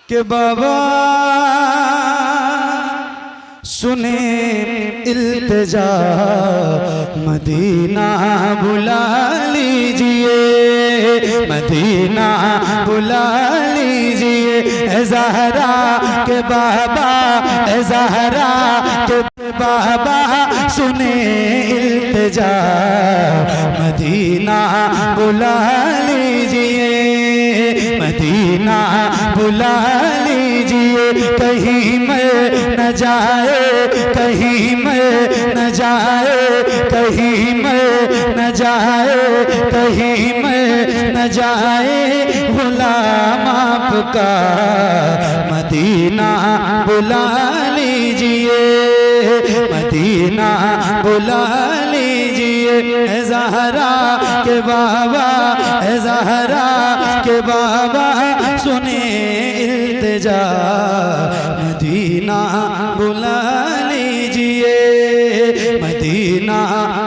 कि बाबा सुने इल्तिजा, मदीना बुला लीजिए, मदीना बुला लीजिए। ए ज़हरा के बाबा, ए ज़हरा के बाबा सुने इल्तिजा, मदीना बुला लीजिए, मदीना बुला लीजिए। कहीं मैं न जाए, कहीं मैं न जाए, कहीं मैं न जाए, कहीं मैं न जाए गुलाम आपका, मदीना बुला लीजिए, मदीना बुला लीजिए। ए ज़हरा के बाबा, ए ज़हरा के बाबा सुने इल्तिजा, मदीना बुला लीजिए, मदीना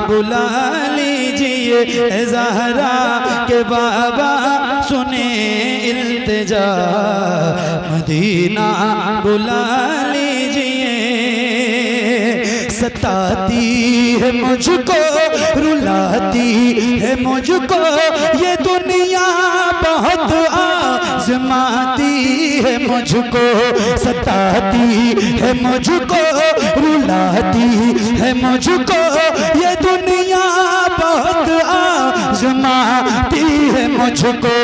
बुला लीजिए। ए ज़हरा के बाबा सुने इल्तिजा, मदीना बुला लीजिए। सताती है मुझको, रुलाती है मुझको ये दुनिया, बहुत आज़माती है मुझको, सताती है मुझको, रुलाती है मुझको ये दुनिया, बहुत आज़माती है मुझको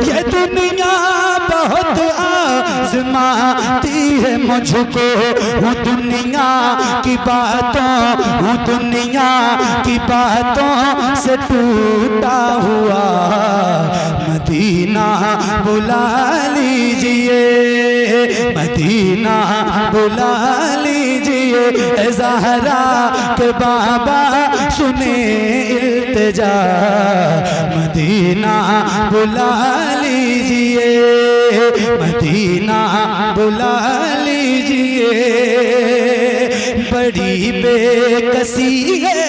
ये दुनिया, बहुत आज़माती है मुझको। हूँ दुनिया की बातों, हूँ दुनिया की बातों से टूटा हुआ, मदीना बुला लीजिए, मदीना बुला लीजिए। ए ज़हरा के बाबा सुने इल्तिजा, मदीना बुला लीजिए, मदीना बुला लीजिए। बड़ी बेकसी है,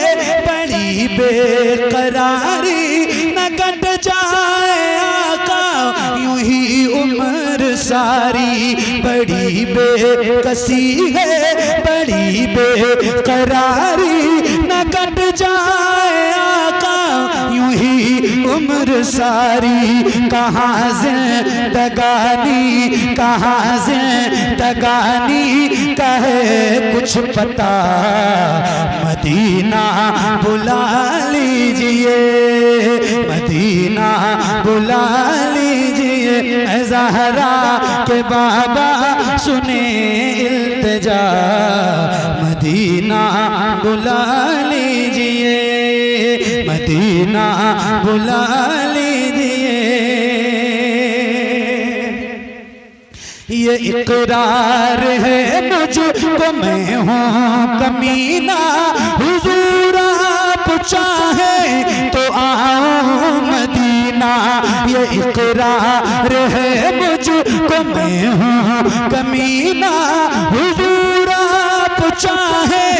बड़ी बेकरारी, न कट जाए आका यूं ही उम्र सारी। बड़ी बेकसी है, बड़ी बेकरारी, न कट जाए आका यूं ही उम्र सारी। कहाँ जिंदगानी, कहाँ जिंदगानी कहे कुछ पता, मदीना बुला लीजिए, मदीना बुला लीजिए। ए ज़हरा के बाबा सुने इल्तिजा, मदीना बुला लीजिए, मदीना बुला लीजिए। ये इकरार है मुझको मैं हूँ कमीना, हुजूर आप चाहे तो आओ मदीना। ये इकरार है मुझको मैं हूँ कमीना, हुजूर आप चाहे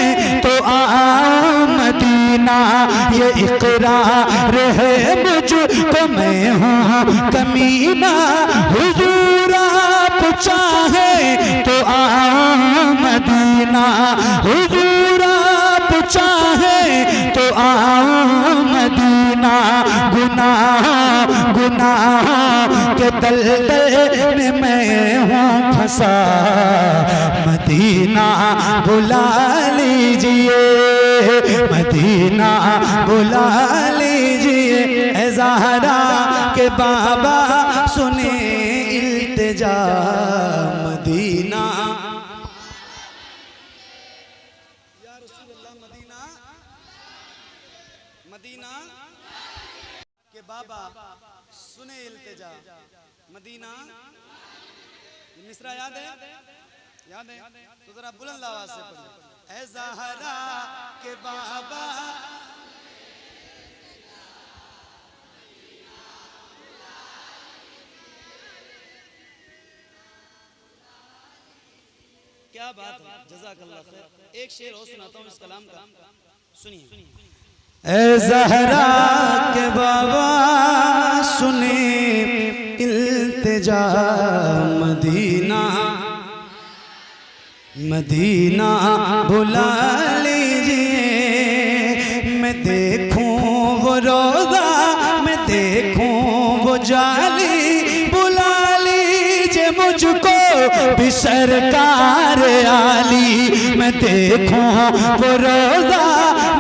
तो आओ मदीना। ये इकरार है मुझको मैं हूँ कमीना, हुजूर आप चाहे तो आओ मदीना, हुजूर आप चाहे तो आओ मदीना। गुनाह गुनाह के दलदल में मैं हूँ फंसा, मदीना बुला लीजिए, मदीना बुला लीजिए। ए ज़हरा के बाबा सुने इल्तिजा, मदीना या रसूल अल्लाह, मदीना मदीना के बाबा सुने इल्तिजा, मदीना। ये मिसरा याद है, याद है तो जरा बुलंद आवाज से पढ़ो। ए ज़हरा के बाबा क्या बात है, जज़ाकल्लाह खैर। एक शेर और सुनाता हूँ इस कलाम का, सुनिए। ए ज़हरा के बाबा सुने इल्तिजा, मदीना मदीना बुला लीजिए, मैं देखूं वो रोज़ा, मैं देखूं वो जाली, बुला लीजिए मुझको भी सरकार आली। मैं देखूं वो रोज़ा,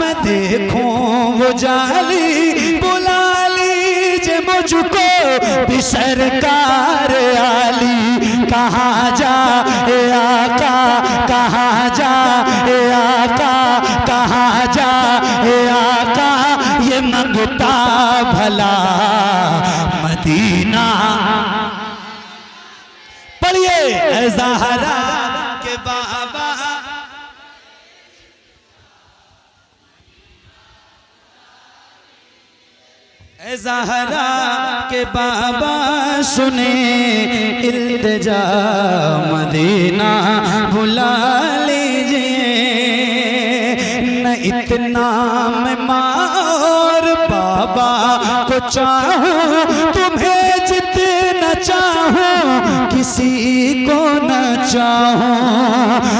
मैं देखूं वो जाली, बुला लीजिए मुझको भी सरकार आली। कहाँ जा ए आका, कहाँ जा ए आका, कहाँ जा ए आका, ये मंगता भला मदीना। पढ़िए ऐ ज़हरा के बाबा, ऐ ज़हरा के बाबा सुने इल्तिजा, मदीना बुला लीजिए। न इतना मैं माँ और बाबा को चाहूं, तुम्हें जितना चाहूं किसी को न चाहूं।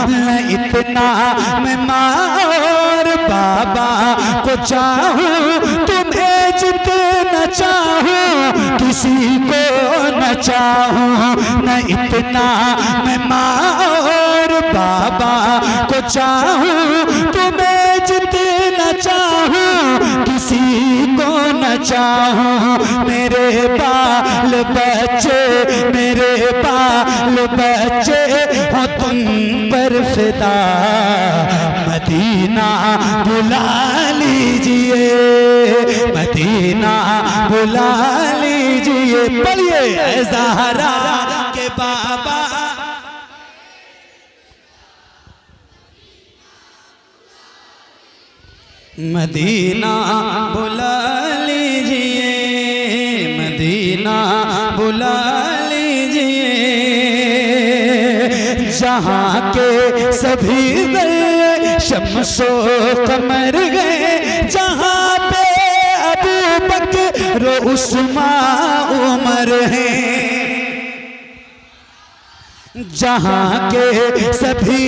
न इतना मैं माँ और बाबा को चाहूं, तुम्हें जितना चाहूं किसी को न चाहूं। न इतना मैं माँ और बाबा को चाहूं, तुम्हें जितना चाहूं किसी को न चाहूं। मेरे बाल बच्चे, मेरे बाल बच्चे हो तुम पर फिदा, मदीना बुला लीजिए, मदीना बुला लीजिए। पढ़िए ऐ ज़हरा के बाबा, मदीना बुला लीजिए, मदीना बुला लीजिए। जहाँ के सभी शम्सो कमर गए, जहाँ पे अबू बकर उस्मान उमर है। जहाँ के सभी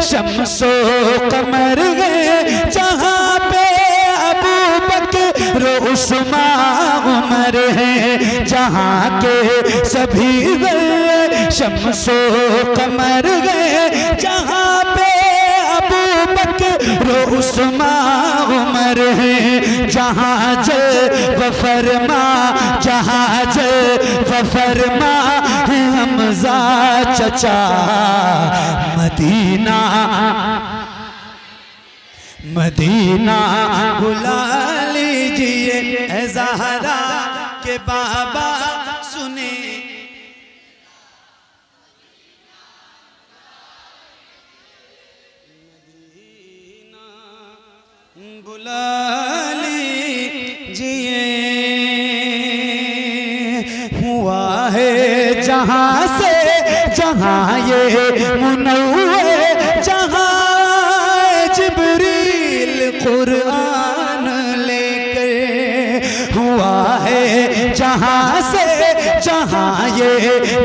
शम्सो कमर गए, जहाँ पे अबू बकर उस्मान उमर है। जहाँ के सभी शम्सो कमर गए, जहाँ पे अबू बकर उस्मान उमर है। जहाँ जल व फरमा, जहाँ जल व फरमा हमजा चचा, मदीना मदीना बुला लीजिए। ऐ ज़हरा के बाबा सुने, मदीना बुला लीजिए। हुआ है जहाँ से जहाँ ये मुनव्वर, जहाँ जिब्रील कुरान लेकर। हुआ है जहाँ से जहाँ ये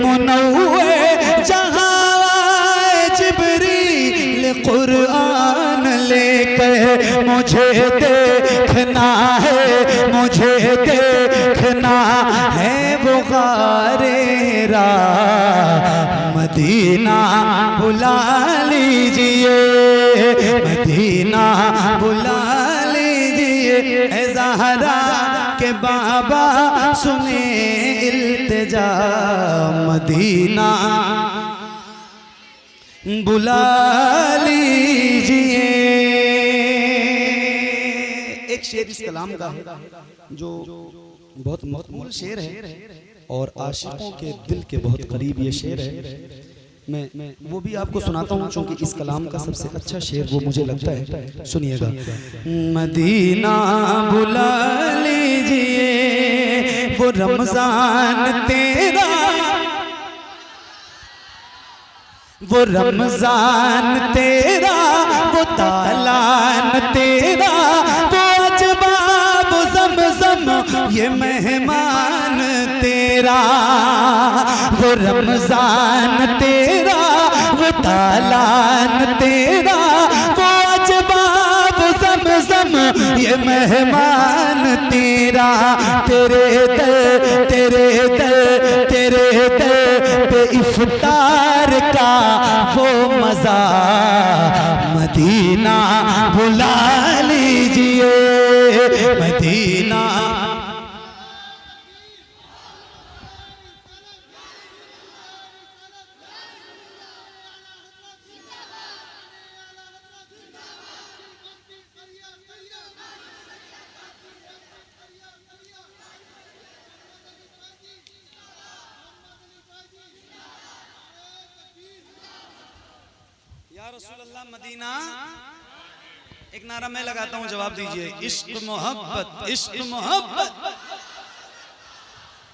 मुनव्वर, जहाँ जिब्रील कुरान लेकर। मुझे देखना है, मुझे देखना है वो गारे रा, मदीना बुला लीजिए, मदीना बुला लीजिए। ऐ ज़हरा के बाबा सुने इल्तिजा, मदीना बुला लीजिए। एक शेर इस कलाम का है जो बहुत मकबूल शेर है और आशिकों के दिल के बहुत करीब ये शेर है। मैं वो भी आपको सुनाता हूँ क्योंकि इस कलाम का सबसे अच्छा शेर वो मुझे लगता है। सुनिएगा। मदीना बुला लीजिए, वो रमजान तेरा, वो रमजान तेरा, वो तालान तेरा, वो अजबा वो ज़मज़म ये मेहमान तेरा, वो रमजान तेरा, वो तालान तेरा, वो अजबा वो ज़मज़म ये मेहमान तेरा। तेरे दर तेरे दर तेरे दर पे इफ्तार का वो मज़ा मदीना बुला लीजिए, मदीना। या रसूल अल्लाह मदीना। एक नारा मैं लगाता हूं, जवाब दीजिए। इश्क मोहब्बत, इश्क मोहब्बत।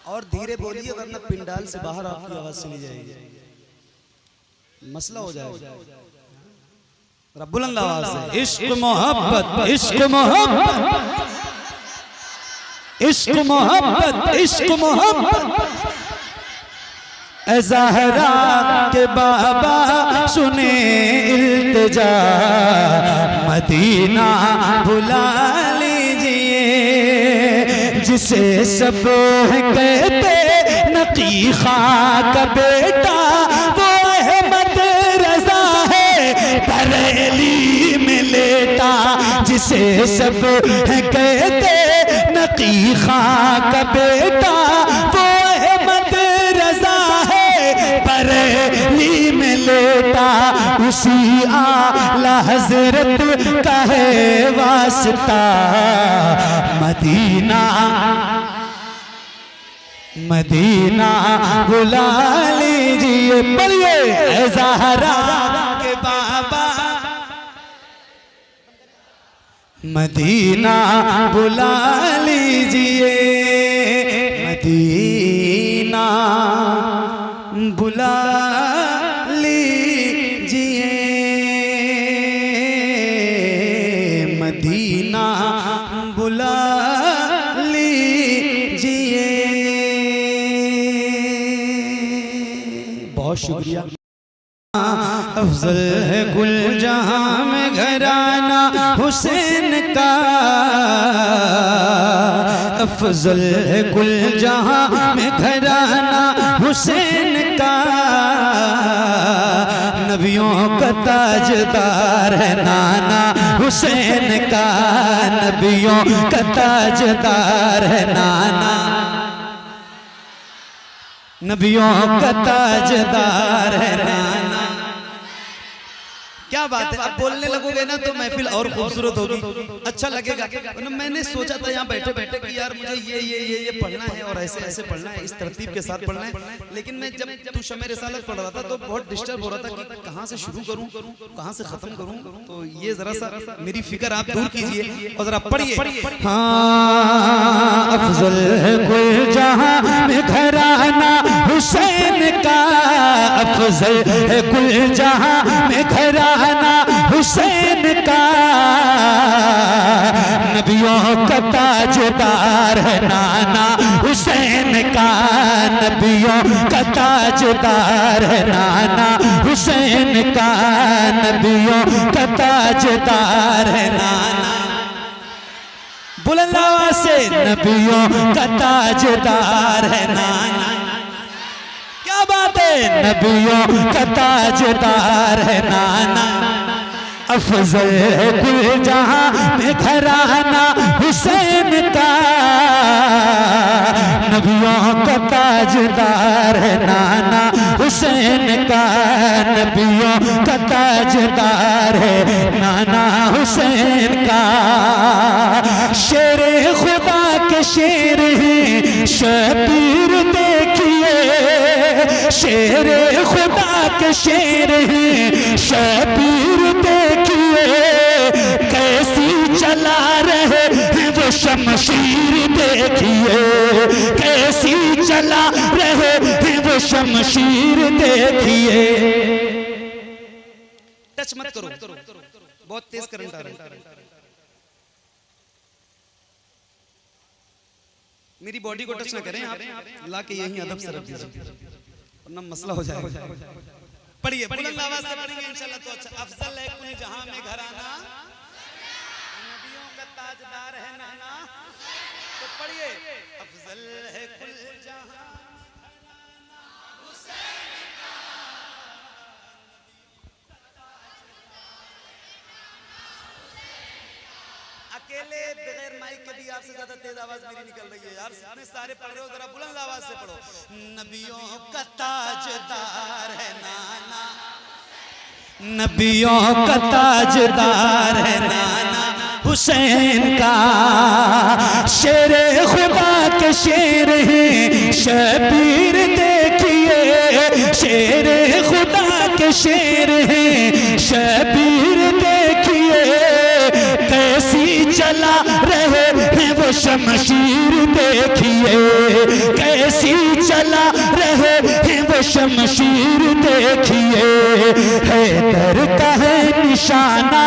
और धीरे बोलिए वरना पिंडाल से बाहर आपकी आवाज चली जाएगी, मसला हो जाएगा। बुलंद आवाज से इश्क मोहब्बत, इश्क मोहब्बत, इश्क मोहब्बत, इश्क मोहब्बत। ज़हरा के बाबा सुने इल्तिजा, मदीना बुला लीजिए। जिसे सब कहते नकी खां का बेटा, वो अहमद रजा है बरेली में लेटा। जिसे सब कहते नकी खां का बेटा, वो अहमद रजा बरेली में लेटा। उसी आला हजरत का है वास्ता, मदीना मदीना बुला लीजिए। पढ़िए ज़हरा के बाबा, मदीना बुला लीजिए, मदीना बुला लीजिए, मदीना बुला लीजिए। बहुत शुक्रिया। अफजल है गुल जहां में घराना हुसैन का, अफजल है गुल जहां में घराना हुसैन का। नबियों का ताजदार है नाना हुसैन का, नबियों का ताजदार है नाना, नबियों का ताजदार है नाना। क्या बात है, अब बोलने लगोगे ना तो महफिल और खूबसूरत होगी, अच्छा लगेगा। मैंने सोचा था यहाँ बैठे बैठे कि यार मुझे ये पढ़ना है और ऐसे ऐसे पढ़ना है, इस तरतीब के साथ पढ़ना है। लेकिन मैं जब तू शमे रिसालत पढ़ रहा था तो बहुत डिस्टर्ब हो रहा था कि कहाँ से शुरू करूँ, कहाँ से खत्म करूँ। तो ये जरा सा मेरी फिक्र आप दूर कीजिए और जरा पढ़िए। हाँ, अफजल कुल जहां में घराना हुसैन का, अफजल है कुल जहां में घराना हुसैन का। नबियों का ताजदार है नाना हुसैन का, नबियों का ताजदार है नाना हुसैन का, नबियों का ताजदार है नाना। बुलंद आवाज से नबियों का ताजदार है नाना। क्या बात है, नबियों का ताजदार है नाना। अफजल है कुल जहां में घराना हुसैन का, नबियों का ताजदार है नाना हुसैन का, नबियों का ताजदार है नाना हुसैन का। शेरे खुदा के शेर हैं शबीर देखिए, शेरे खुदा के शेर हैं शबीर देखिए। कैसी चला रहे हैं वो शमशीर देखिए, कैसी चला रहे हैं वो शमशीर देखिए। टच मत करो, बहुत तेज करंट आ रहा है। मेरी बॉडी को टच ना करें आप, ला के यहीं अदब से रख दीजिए। वरना मसला हो जाएगा। पढ़िए बुलंद आवाज से पढ़ेंगे इंशाल्लाह तो अच्छा। अफजल है कुल जहां में घराना, नबियों का ताजदार है नाना। तो पढ़िए अफजल है कुल जहां अकेले बगैर माइक के भी आपसे ज्यादा तेज आवाज मेरी निकल रही है यार। इतने सारे पढ़ रहे हो, जरा बुलंद आवाज से पढ़ो। नबियों का ताजदार है नाना, नबियों का ताजदार है नाना हुसैन का। शेरे खुदा के शेर हैं शबीर देखिए, शेरे खुदा के शेर हैं शबीर देखिए। कैसी चला रहे हैं वो शमशीर देखिए, कैसी चला रहे हैं वो शमशीर देखिए। हैदर का है निशाना,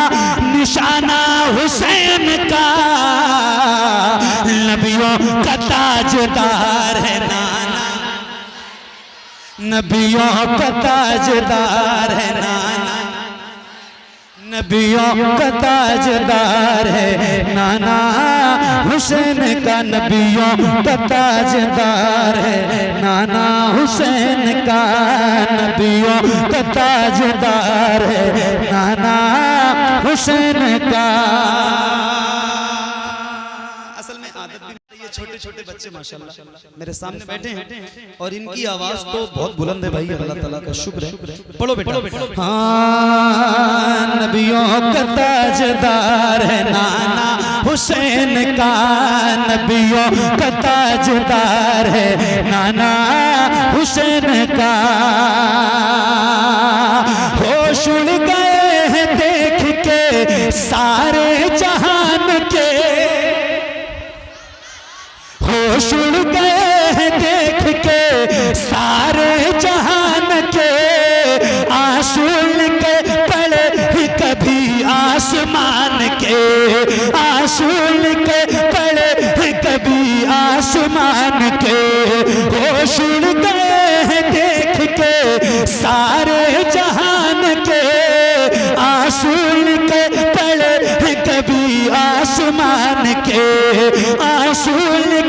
निशाना हुसैन का। नबियों का ताजदार है नाना, नबियों का ताजदार है नाना, नबियों का ताजदार है नाना हुसैन का। नबियों का ताजदार है नाना हुसैन का, नबियों का ताजदार है नाना हुसैन का। असल में आदत भी ये छोटे छोटे बच्चे माशाल्लाह मेरे सामने बैठे हैं और इनकी आवाज तो बहुत बुलंद है भाई, अल्लाह ताला का शुक्र है। पढ़ो बेटा। हाँ नबियों का ताजदार है नाना हुसैन का, नबियों का ताजदार है नाना हुसैन का। होश उड़ गए हैं देख के सारे जहान के, होश उड़ गए हैं देख के सारे जहान के। आंसू के पड़े ही कभी आसमान के, आंसू के पड़े ही कभी आसमान के। होश उड़ गए हैं देख के सारे जहान के। आंसू के पड़े ही कभी आसमान के, आंसू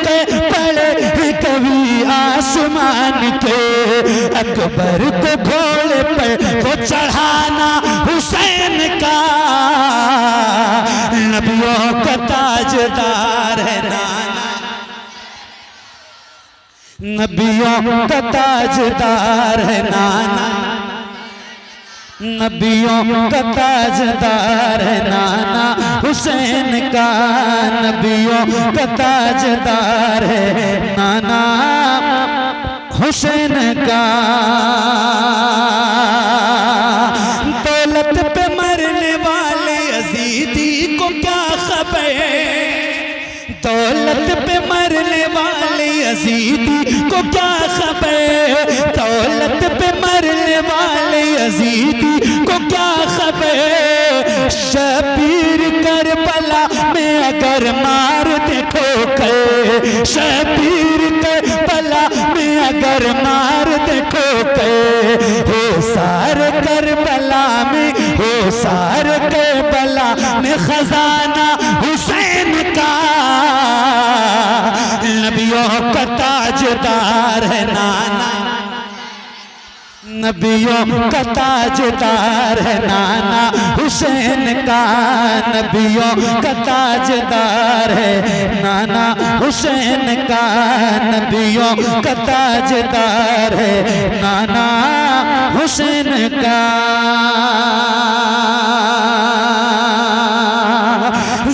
के पड़े ही कभी आसमान के। अकबर को घोड़े पर वो चढ़ाना हुसैन का। नबियों का ताजदार है नाना, नबियों का ताजदार है नाना, नबियों का ताजदार है नाना हुसैन का। नबियों का ताजदार है नाना हुसैन का। दौलत पे मरने वाले यजीदी को क्या खबर, दौलत पे मरने वाले यजीदी को क्या खबर, दौलत पे मरने वाले यजीदी को क्या खबर। शबीर करबला में अगर मार दे ठोकर, शबीर करबला में अगर मार दे ठोकर। हो सार करबला में, हो सार करबला में खजाना हुसैन का। नबियों का ताजदार है नाना, नबियों का ताजदार है नाना हुसैन का। नबियों का ताजदार है नाना हुसैन का, नबियों का ताजदार है नाना हुसैन का।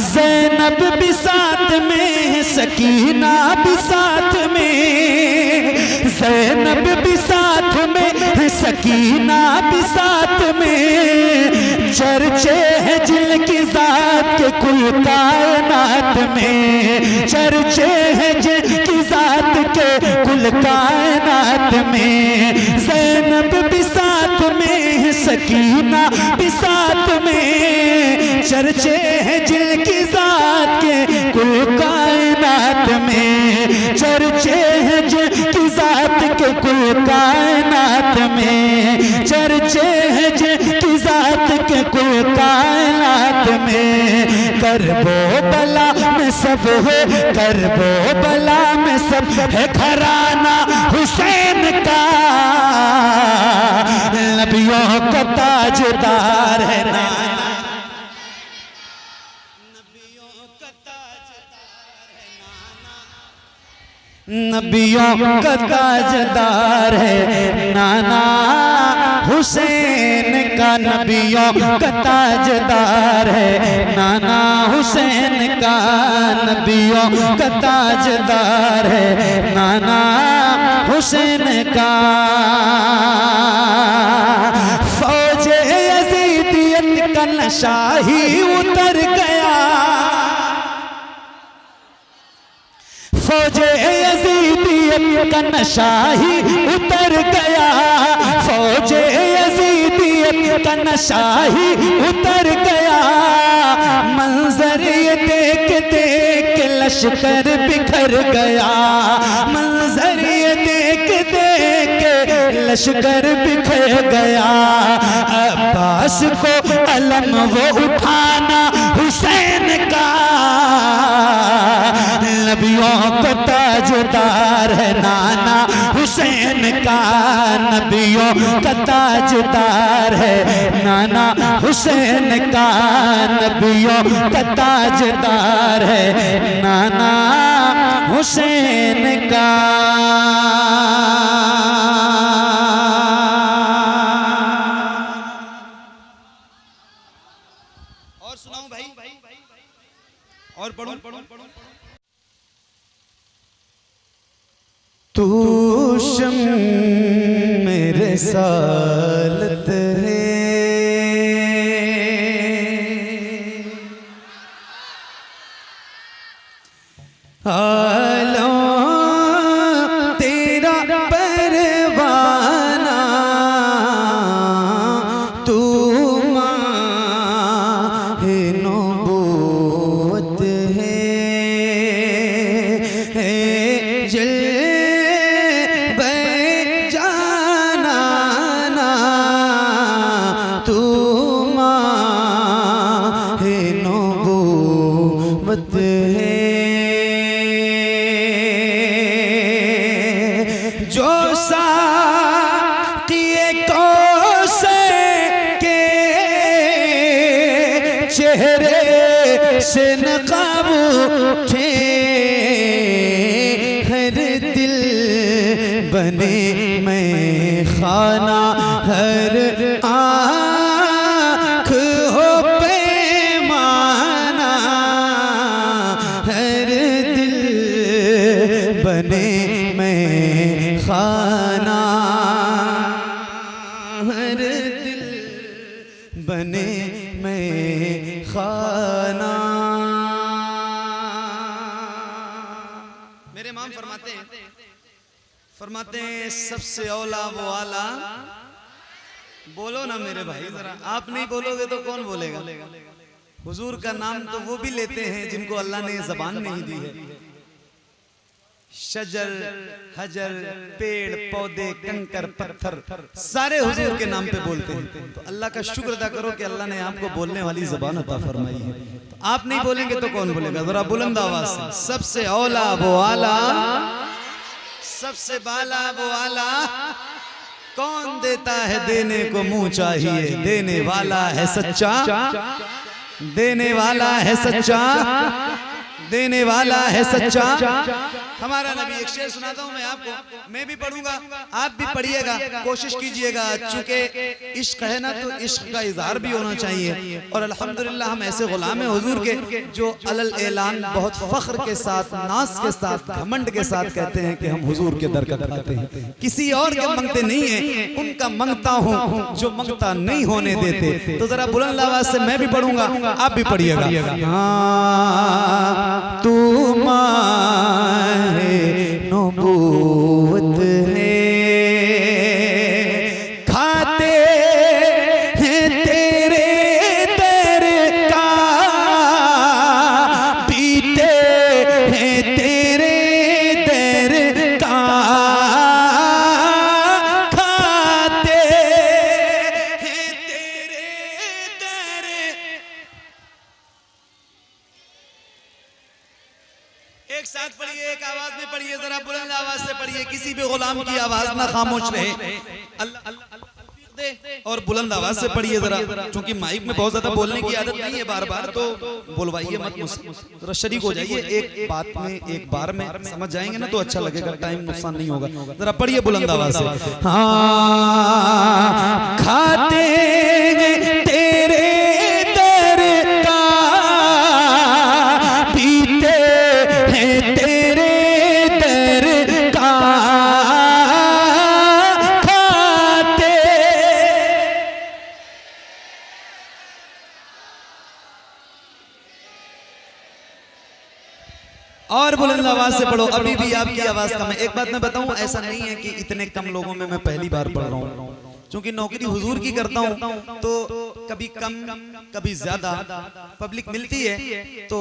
ज़ैनब भी साथ में, सकीना भी साथ में, ज़ैनब भी साथ में, सकीना भी साथ में। चर्चे हैं जिनकी जात के कुल कायनात में, चर्चे हैं जिनकी जात के कुल कायनात में। ज़ैनब भी साथ में, सकीना भी साथ में। चर्चे हैं जिनकी जात के कुल कायनात में, चर्चे हैं जिनकी जात के के कुल कायनात में, चर्चे हैं जिनकी जात के कुल कायनात में। करबो बला में सब है, करबो बला में सब है घराना हुसैन का, नबियों का ताजदार है नाना, नबियों का ताजदार है नाना, नबियों का ताजदार है नाना हुसैन का, नबियों का ताजदार है नाना हुसैन का, नबियों का ताजदार है नाना हुसैन का। फौजे यजीदियत का नशा ही उतर गया, फौजे यजीदियत का नशा ही उतर गया, फौजे यजीदियत का नशा ही उतर गया। मंजर ये देख देख लश्कर बिखर गया, मंजर ये देख देख लश्कर बिखर गया। अब्बास को अलम वो उठाना हुसैन का, नबियों का ताजदार है नाना हुसैन का, नबियों का ताजदार है नाना हुसैन का, नबियों का ताजदार है नाना हुसैन का। और सुनाऊं भाई, और पढ़ूं? तू शम्म मेरे सालत है, आलो तेरा परवाना, तू माहे नबूवत है, जो साक़िए कौसर के चेहरे से नक़ाब उठे, हर दिल बने मैं खाना, हर आँख हो पैमाना, हर दिल बने मैं खाना, हर दिल बने मैं खाना। मेरे इमाम फरमाते हैं सबसे औला वो आला। बोलो ना मेरे भाई जरा, आप नहीं बोलोगे तो कौन बोलेगा? हुजूर का नाम तो वो भी लेते हैं जिनको अल्लाह ने ज़बान नहीं दी है। शजर, हजर, पेड़ पौधे, कंकर, पत्थर सारे हुजूर के नाम पे बोलते हैं। तो अल्लाह का शुक्र अदा करो कि अल्लाह ने आपको बोलने वाली ज़बान अता फरमाई है। तो आप नहीं बोलेंगे तो कौन बोलेगा? जरा बुलंद आवाज से, सबसे औला वो आला, सबसे बाला वो आला, कौन देता है देने को मुंह चाहिए, देने वाला है सच्चा, देने वाला है सच्चा, देने वाला है सच्चा हमारा नबी। एक शेर सुनाता हूँ मैं आपको, मैं भी पढ़ूंगा, आप भी पढ़िएगा, कोशिश कीजिएगा। चूंकि इश्क है ना तो इश्क का इजहार भी होना चाहिए। और अल्हम्दुलिल्लाह हम ऐसे गुलाम हैं हुजूर के जो अलल ऐलान बहुत फख्र के साथ, नाज के साथ, घमंड के साथ कहते हैं कि हम हुजूर के दर का खाते हैं, किसी और के मंगते नहीं है, उनका मंगता हूँ जो मंगता नहीं होने देते। तो जरा बुलंद आवाज से मैं भी पढ़ूंगा, आप भी पढ़िएगा। हाँ तू माहे नबूवत है, खाते हैं तेरे दर का, पीते हैं तेरे दर का, जरा बुलंद आवाज से पढ़िए, किसी भी गुलाम की आवाज ना खामोश रहे। अल्लाह और बुलंद आवाज से पढ़िए जरा, क्योंकि माइक में बहुत ज्यादा बोलने की आदत नहीं है बार बार, तो बुलवाइए मत मुझसे, जरा शरीक हो जाइए। एक बात में एक बार में समझ जाएंगे ना तो अच्छा लगेगा, टाइम नुकसान नहीं होगा। जरा पढ़िए बुलंद आवाज से। हाँ खाते हैं तेरे दर का, पीते हैं तेरे दर का, खाते। और बुलंद आवाज से पढ़ो, अभी भी आपकी आवाज कम है। एक बात मैं बताऊं, ऐसा नहीं है कि इतने कम लोगों में मैं पहली बार पढ़ रहा हूं, क्योंकि नौकरी हुजूर की करता हूं तो कभी कम कभी ज्यादा पब्लिक मिलती है, तो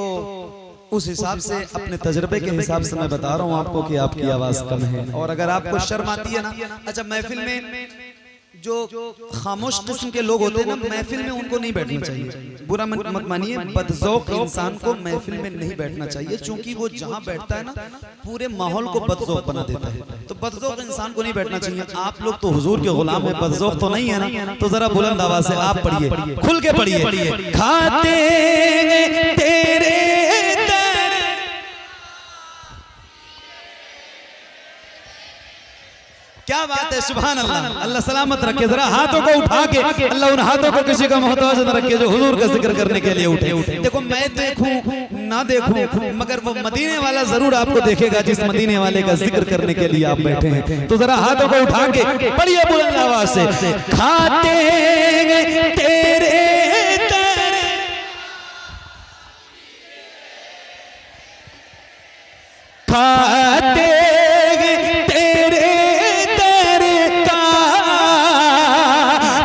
उस हिसाब से अपने तजर्बे के हिसाब से मैं बता रहा हूं आपको कि आपकी आवाज कम है। और अगर आपको शर्म आती है ना, अच्छा महफिल में जो खामोश किस्म के लोग होते हैं ना, महफिल में उनको नहीं बैठना चाहिए। बुरा मत मानिए, बदज़ौक़ इंसान को महफिल में नहीं बैठना चाहिए, क्योंकि वो जहाँ बैठता है ना पूरे माहौल को बदज़ौक़ बना देता है। तो बदज़ौक़ इंसान को नहीं बैठना चाहिए। आप लोग तो हुजूर के गुलाम हैं, बदज़ौक़ तो नहीं है ना, तो जरा बुलंद आवाज से आप पढ़िए, खुल के पढ़िए। खाते तेरे क्या बात है, सुभान अल्लाह, अल्लाह सलामत रखे। जरा हाथों को उठा के, अल्लाह उन हाथों को किसी का मोहताज न रखे जो हुजूर का जिक्र करने के लिए उठे। देखो मैं देखूं ना देखूं, मगर वो मदीने वाला जरूर आपको देखेगा जिस मदीने वाले का जिक्र करने के लिए आप बैठे हैं। तो जरा हाथों को उठा के पढ़िए बुलंद आवाज से। खाते तेरे खाते तेरे दर का,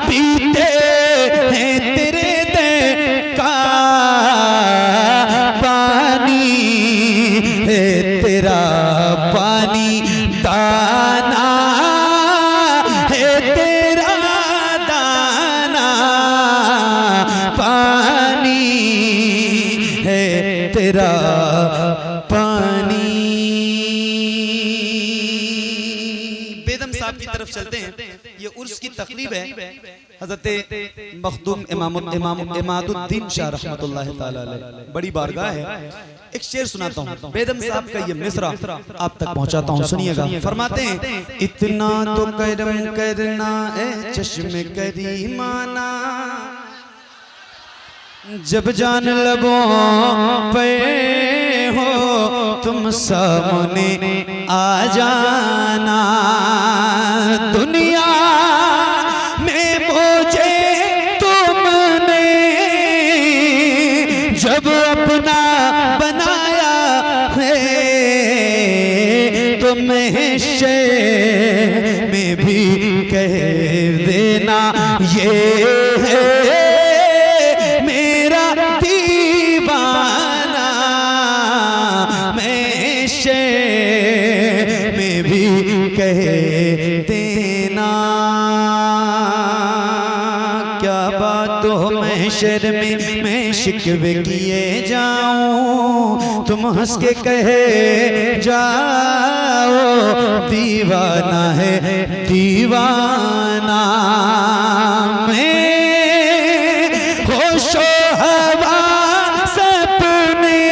पीते हैं तेरे दर का, पानी है तेरा पानी, दाना है तेरा दाना, पानी है तेरा पानी। बेदम साहब की तरफ चलते हैं, ये उर्स की तकरीब है। हजरत मखदूम इमादुद्दीन शाह रहमतुल्लाह तआला अलैह, बड़ी बारगाह है। एक शेर सुनाता हूँ बेदम साहब का, ये मिसरा आप तक पहुंचाता हूँ, सुनिएगा। फरमाते हैं, इतना तो करम करना ए चश्मे करीमाना, जब जान लबों पे हो तुम सामने आ जाना, दुनिया में मुझे तुमने जब अपना बनाया है, तुम्हें शे में भी कह देना ये है में भी कह देना। क्या बात हो महशर में मैं शिकवे किए जाऊं, तुम हंस के कहे जाओ दीवाना है दीवाना। मैं होशो हवा सपने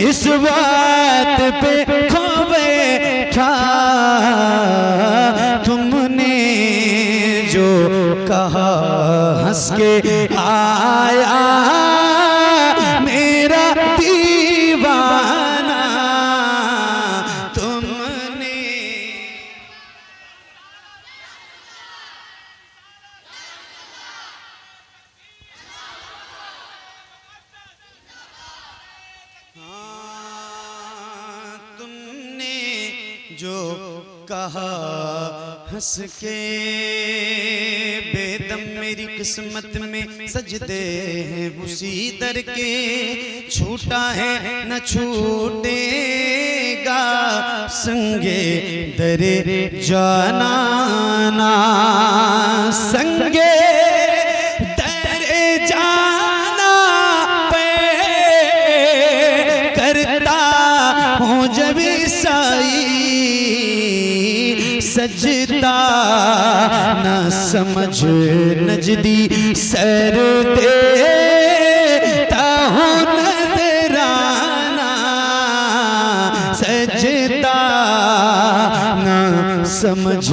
इस बात पे खो बैठा, तुमने जो कहा हंस के आया मेरा दीवाना, तुमने जो कहा हंस के। बेदम मेरी किस्मत में सजदे हैं उसी दर के, छूटा है न छूटेगा संगे दरे जाना, संगे दरे जाना पे करता हूँ जब सजदा ना समझ नजदी सर देता हूँ नजराना सजदा ना समझ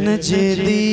नजदी